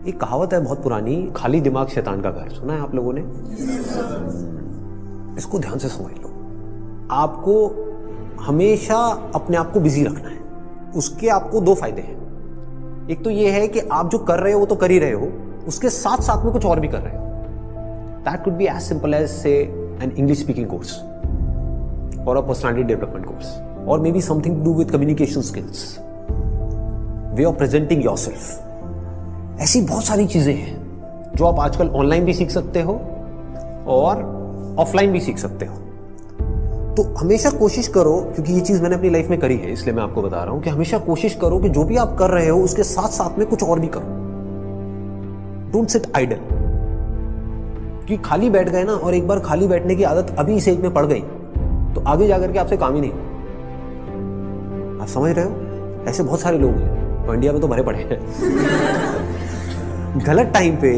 एक कहावत है बहुत पुरानी, खाली दिमाग शैतान का घर। सुना है आप लोगों ने? इसको ध्यान से समझ लो। आपको हमेशा अपने आप को बिजी रखना है। उसके आपको दो फायदे हैं। एक तो ये है कि आप जो कर रहे हो वो तो कर ही रहे हो, उसके साथ साथ में कुछ और भी कर रहे हो। That could be as simple as say an English speaking course और अ पर्सनालिटी डेवलपमेंट कोर्स, और maybe something to do with communication skills, way of presenting yourself. ऐसी बहुत सारी चीजें हैं जो आप आजकल ऑनलाइन भी सीख सकते हो और ऑफलाइन भी सीख सकते हो। तो हमेशा कोशिश करो, क्योंकि ये चीज मैंने अपनी लाइफ में करी है इसलिए मैं आपको बता रहा हूं कि हमेशा कोशिश करो कि जो भी आप कर रहे हो उसके साथ साथ में कुछ और भी करो। Don't sit idle. कि खाली बैठ गए ना, और एक बार खाली बैठने की आदत अभी इस एज में पड़ गई तो आगे जाकर के आपसे काम ही नहीं। आप समझ रहे हो? ऐसे बहुत सारे लोग हैं और इंडिया में तो भरे पड़े हैं। गलत टाइम पे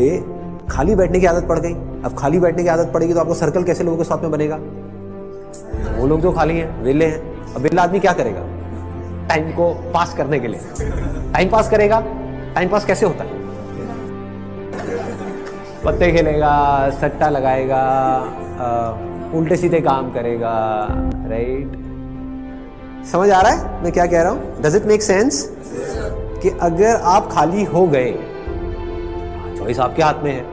खाली बैठने की आदत पड़ गई। अब खाली बैठने की आदत पड़ेगी तो आपको सर्कल कैसे लोगों के साथ में बनेगा? वो लोग जो खाली हैं, वेले हैं। अब वेला आदमी क्या करेगा टाइम को पास करने के लिए? टाइम पास करेगा। टाइम पास कैसे होता है? पत्ते खेलेगा, सट्टा लगाएगा, उल्टे सीधे काम करेगा। राइट? समझ आ रहा है मैं क्या कह रहा हूं? Does it make sense? कि अगर आप खाली हो गए, चॉइस आपके हाथ में है।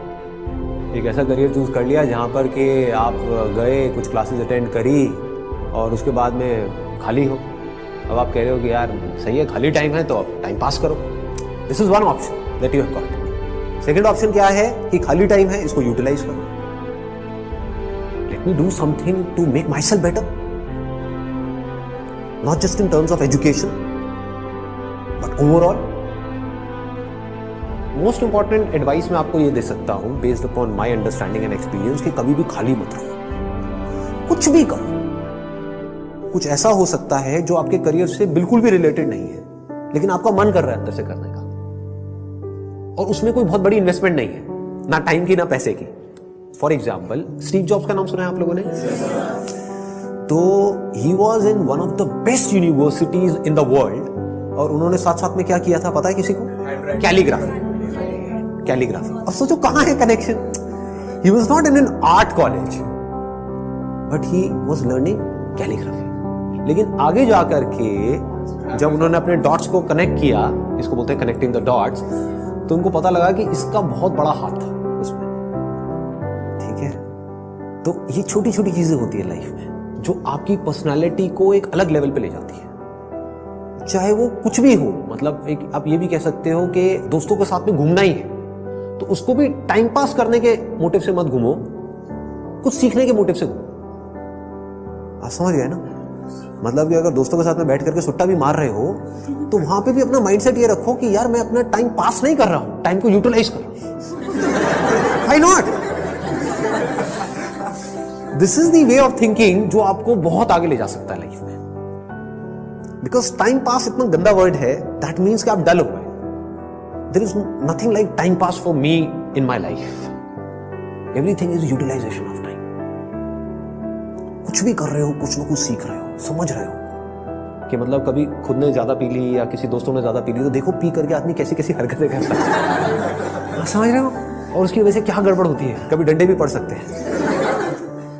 एक ऐसा करियर चूज कर लिया जहां पर कि आप गए, कुछ क्लासेस अटेंड करी और उसके बाद में खाली हो। अब आप कह रहे हो कि यार सही है, खाली टाइम है तो अब टाइम पास करो। This is one option that you have got. Second option क्या है कि खाली टाइम है, इसको यूटिलाइज करो। Let me do something to make myself better, not just in terms of education but overall. Most important advice मैं आपको ये दे सकता हूं based upon my understanding and experience कि कभी भी खाली मत रहो, कुछ भी करो। कुछ ऐसा हो सकता है जो आपके करियर से बिल्कुल भी रिलेटेड नहीं है, लेकिन आपका मन कर रहा है अंदर से करने का, और उसमें कोई बहुत बड़ी इन्वेस्टमेंट नहीं है, ना टाइम की ना पैसे की। फॉर एग्जाम्पल, स्टीव जॉब्स का नाम सुना है आप लोगों ने? तो he was in one of the best universities in the world, और उन्होंने साथ साथ में क्या किया था पता है किसी को? कैलीग्राफी। कैलीग्राफी। अब सोचो कहां है connection? He was not in an art college but he was learning calligraphy. लेकिन आगे जाकर के जब उन्होंने अपने डॉट्स को कनेक्ट किया, इसको बोलते हैं कनेक्टिंग द डॉट्स, तो उनको पता लगा कि इसका बहुत बड़ा हाथ था उसमें। ठीक है? तो ये छोटी छोटी चीजें होती है लाइफ में जो आपकी पर्सनालिटी को एक अलग लेवल पे ले जाती है। चाहे वो कुछ भी हो, मतलब एक आप ये भी कह सकते हो कि दोस्तों के साथ में घूमना ही है तो उसको भी टाइम पास करने के मोटिव से मत घूमो, कुछ सीखने के मोटिव से घूमो। आप समझ गए ना? मतलब कि अगर दोस्तों के साथ में बैठ करके सुट्टा भी मार रहे हो तो वहां पे भी अपना माइंडसेट ये रखो कि यार मैं अपना टाइम पास नहीं कर रहा हूं, टाइम को यूटिलाइज करो। Why not? This is the way of thinking जो आपको बहुत आगे ले जा सकता है लाइफ में। बिकॉज टाइम पास इतना गंदा वर्ड है, दैट मीन्स कि आप डल हो गए। There is nothing like time pass for me in my life. Everything is utilisation of time. कुछ भी कर रहे हो, कुछ ना कुछ सीख रहे हो, समझ रहे हो कि मतलब कभी खुद ने ज्यादा पी ली या किसी दोस्तों ने ज्यादा पी ली तो देखो पी करके आदमी कैसी कैसी हरकतें करता है। समझ रहे हो? और उसकी वजह से क्या गड़बड़ होती है, कभी डंडे भी पड़ सकते हैं,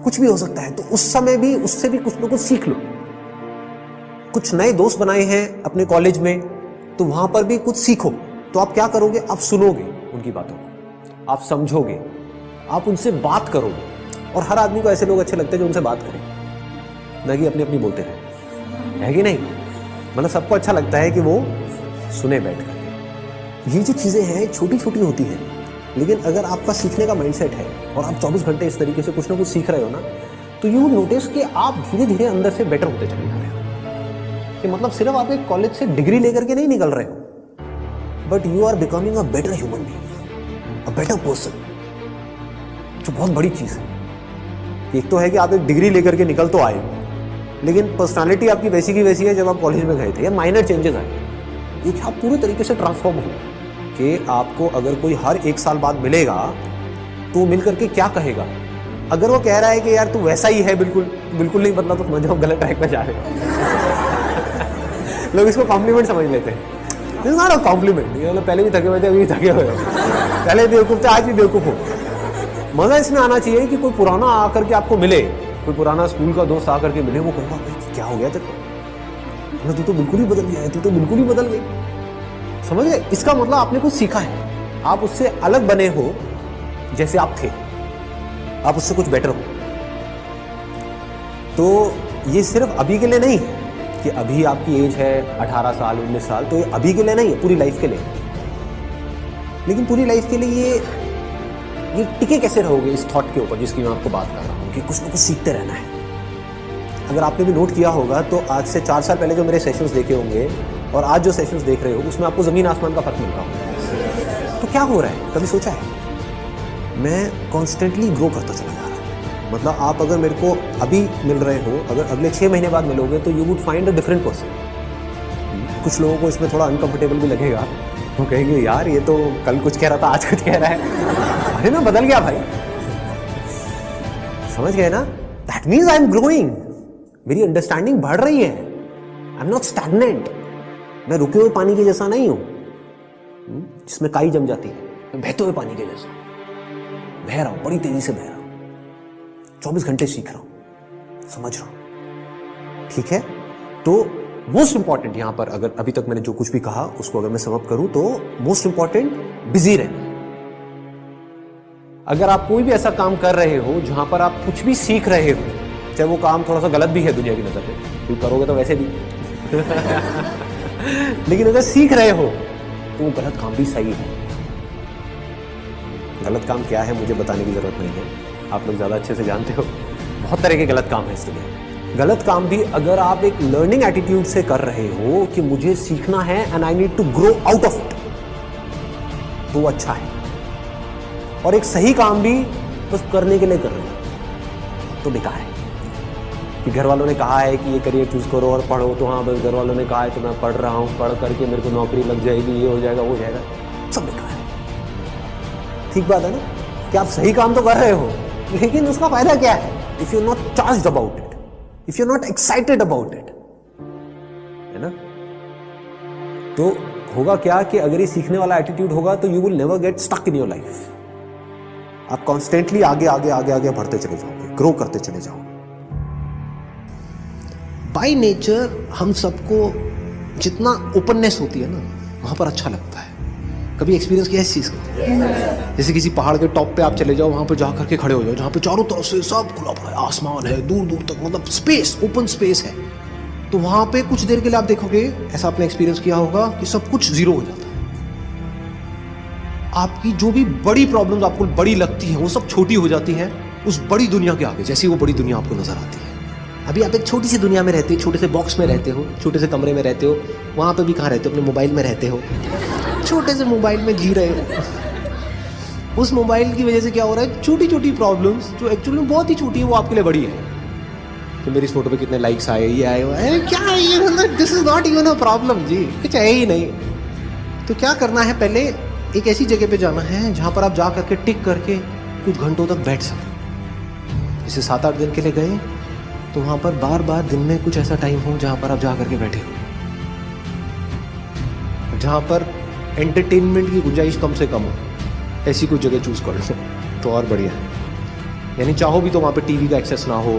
कुछ भी हो सकता है। तो उस समय भी उससे भी कुछ ना कुछ सीख लो। कुछ नए दोस्त बनाए हैं अपने कॉलेज में तो वहां पर भी कुछ सीखो। तो आप क्या करोगे? आप सुनोगे उनकी बातों को, आप समझोगे, आप उनसे बात करोगे। और हर आदमी को ऐसे लोग अच्छे लगते हैं जो उनसे बात करें, ना कि अपनी अपनी बोलते रहे, है कि नहीं? मतलब सबको अच्छा लगता है कि वो सुने बैठ कर। ये जो चीजें हैं छोटी छोटी होती हैं, लेकिन अगर आपका सीखने का माइंडसेट है और आप 24 घंटे इस तरीके से कुछ ना कुछ सीख रहे हो ना, तो यू नोटिस कि आप धीरे धीरे अंदर से बेटर होते चले जा रहे हो। कि मतलब सिर्फ आप एक कॉलेज से डिग्री लेकर के नहीं निकल रहे हो, but you are becoming a better human being, a better person, जो बहुत बड़ी चीज है। एक तो है कि आप एक डिग्री लेकर के निकल तो आए, लेकिन पर्सनालिटी आपकी वैसी की वैसी है जब आप कॉलेज में गए थे, या माइनर चेंजेस आए। एक आप पूरे तरीके से ट्रांसफॉर्म हो कि आपको अगर कोई हर 1 साल बाद मिलेगा तो मिल करके क्या कहेगा? अगर वो कह रहा है कि यार तू वैसा ही है, बिल्कुल बिल्कुल नहीं बदला, तो समझ जाओ गलत ट्रैक पे जा रहे हो। लोग इसको कॉम्प्लीमेंट समझ लेते हैं। It's not a compliment. ये मतलब पहले भी थके हुए थे, अभी भी थके हुए हो, पहले बेवकूफ थे, आज भी बेवकूफ हो। मजा इसमें आना चाहिए कि कोई पुराना आकर के आपको मिले, कोई पुराना स्कूल का दोस्त आकर के मिले, वो कहेगा भाई क्या हो गया तेरे को, तू तो बिल्कुल ही बदल गया है, तू तो बिल्कुल ही बदल गई। समझ गए? इसका मतलब आपने कुछ सीखा है, आप उससे अलग बने हो जैसे आप थे, आप उससे कुछ बेटर हो। तो ये सिर्फ अभी के लिए नहीं है कि अभी आपकी एज है 18 साल 19 साल, तो ये अभी के लिए नहीं है, पूरी लाइफ के लिए। लेकिन पूरी लाइफ के लिए ये टिके कैसे रहोगे इस थॉट के ऊपर जिसकी मैं आपको बात कर रहा हूँ कि कुछ ना कुछ सीखते रहना है। अगर आपने भी नोट किया होगा तो आज से 4 साल पहले जो मेरे सेशंस देखे होंगे और आज जो सेशंस देख रहे हो उसमें आपको ज़मीन आसमान का फर्क मिल रहा होगा। तो क्या हो रहा है, कभी सोचा है? मैं कॉन्स्टेंटली ग्रो करता चला जा रहा हूँ। मतलब आप अगर मेरे को अभी मिल रहे हो, अगर अगले 6 महीने बाद मिलोगे तो you would find a different person. कुछ लोगों को इसमें थोड़ा अनकंफर्टेबल भी लगेगा, वो कहेंगे यार ये तो कल कुछ कह रहा था आज कुछ कह रहा है, अरे मैं बदल गया भाई। समझ गए ना? That means I am growing, मेरी अंडरस्टैंडिंग बढ़ रही है, आई एम नॉट स्टैग्नेंट। मैं रुके हुए पानी के जैसा नहीं हूं जिसमें काई जम जाती है, मैं बहते हुए पानी के जैसा बह रहा हूं, बड़ी तेजी से बह रहा हूं, 24 घंटे सीख रहा हूं, समझ रहा हूं। ठीक है? तो मोस्ट इंपॉर्टेंट यहां पर, अगर अभी तक मैंने जो कुछ भी कहा उसको अगर मैं समअप करूं तो मोस्ट इंपॉर्टेंट बिजी रहना। अगर आप कोई भी ऐसा काम कर रहे हो जहां पर आप कुछ भी सीख रहे हो, चाहे वो काम थोड़ा सा गलत भी है दुनिया की नजर में, तो करोगे तो वैसे भी लेकिन अगर सीख रहे हो तो वो गलत काम भी सही है। गलत काम क्या है मुझे बताने की जरूरत नहीं है, आप लोग ज्यादा अच्छे से जानते हो। बहुत तरह के गलत काम है इस दुनिया। गलत काम भी अगर आप एक लर्निंग एटीट्यूड से कर रहे हो कि मुझे सीखना है and I need to grow out of it, तो वो अच्छा है। और एक सही काम भी बस करने के लिए कर रहे हो तो बेकार है। कि घर वालों ने कहा है कि ये करियर चूज करो और पढ़ो, तो हाँ बस घर वालों ने कहा है तो मैं पढ़ रहा हूँ, पढ़ करके मेरे को नौकरी लग जाएगी, ये हो जाएगा वो हो जाएगा, सब बेकार है। ठीक बात है ना कि आप सही काम तो कर रहे हो लेकिन उसका फायदा क्या है if you not charged about it, if you not excited about it, है ना? तो होगा क्या कि अगर ये सीखने वाला एटीट्यूड होगा तो you will never get stuck in your life. आप कॉन्स्टेंटली आगे आगे आगे आगे बढ़ते चले जाओगे, ग्रो करते चले जाओगे। बाय नेचर हम सबको जितना ओपननेस होती है ना वहां पर अच्छा लगता है। कभी एक्सपीरियंस किया इस चीज का? जैसे किसी पहाड़ के टॉप पे आप चले जाओ, वहां पे जा करके खड़े हो जाओ जहां पे चारों तरफ से सब खुला पड़ा है, आसमान है दूर दूर तक, मतलब स्पेस, ओपन स्पेस है। तो वहां पे कुछ देर के लिए आप देखोगे, ऐसा आपने एक्सपीरियंस किया होगा कि सब कुछ जीरो हो जाता है। आपकी जो भी बड़ी प्रॉब्लम्स आपको बड़ी लगती हैं वो सब छोटी हो जाती हैं उस बड़ी दुनिया के आगे, जैसी वो बड़ी दुनिया आपको नजर आती है। अभी आप एक छोटी सी दुनिया में रहते हो, छोटे से बॉक्स में रहते हो, छोटे से कमरे में रहते हो, वहां पे भी कहाँ रहते हो? अपने मोबाइल में रहते हो, छोटे से मोबाइल में जी रहे हो। उस मोबाइल की वजह से क्या हो रहा है, छोटी छोटी प्रॉब्लम्स जो एक्चुअली में बहुत ही छोटी है वो आपके लिए बड़ी है। कि मेरी इस फोटो पे कितने लाइक्स आए, ये आए, वो आए, क्या है ये, this is not even a problem जी, कुछ है ही नहीं। तो क्या करना है, पहले एक ऐसी जगह पे जाना है जहां पर आप जा करके टिक करके कुछ घंटों तक बैठ सकें। जैसे 7-8 दिन के लिए गए तो वहां पर बार बार दिन में कुछ ऐसा टाइम हो जहां पर आप जा करके बैठे हो, जहां पर एंटरटेनमेंट की गुंजाइश कम से कम हो, ऐसी कोई जगह चूज कर लो तो और बढ़िया है। यानी चाहो भी तो वहां पे टीवी का एक्सेस ना हो,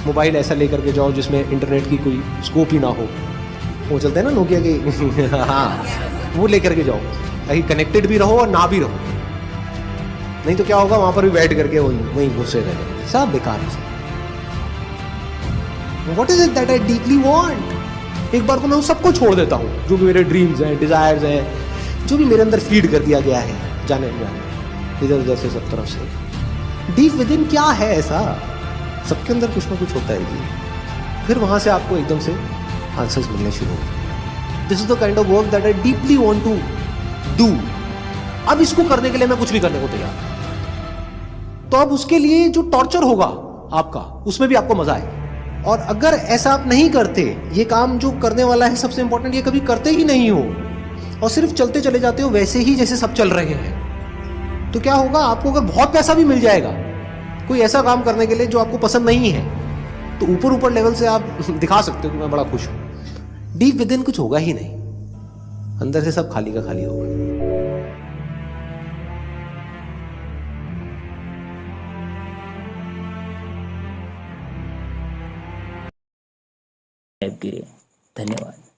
मोबाइल ऐसा लेकर के जाओ जिसमें इंटरनेट की कोई स्कोप ही ना हो, वो चलते हैं ना नोकिया के हाँ, वो लेकर के जाओ ताकि कनेक्टेड भी रहो और ना भी रहो। नहीं तो क्या होगा, वहां पर भी बैठ करके वहीं घुसे रहे, सब बेकार है। What is it that I deeply want? एक बार को मैं उन सबको छोड़ देता हूँ जो भी मेरे ड्रीम्स हैं, डिजायर्स हैं, जो भी मेरे अंदर फीड कर दिया गया है जाने इधर उधर से सब तरफ से। डीप विद इन क्या है ऐसा, सबके अंदर कुछ ना कुछ होता है जी। फिर वहां से आपको एकदम से आंसर्स मिलने शुरू होंगे। This is the kind of work that I deeply want to do. अब इसको करने के लिए मैं कुछ भी करने को तैयार। तो अब उसके लिए जो टॉर्चर होगा आपका, उसमें भी आपको मजा आए। और अगर ऐसा आप नहीं करते, ये काम जो करने वाला है सबसे इंपॉर्टेंट, ये कभी करते ही नहीं हो और सिर्फ चलते चले जाते हो वैसे ही जैसे सब चल रहे हैं, तो क्या होगा, आपको अगर बहुत पैसा भी मिल जाएगा कोई ऐसा काम करने के लिए जो आपको पसंद नहीं है, तो ऊपर ऊपर लेवल से आप दिखा सकते हो कि मैं बड़ा खुश हूं, डीप विद इन कुछ होगा ही नहीं। अंदर से सब खाली का खाली होगा। टाइप गिरे। धन्यवाद।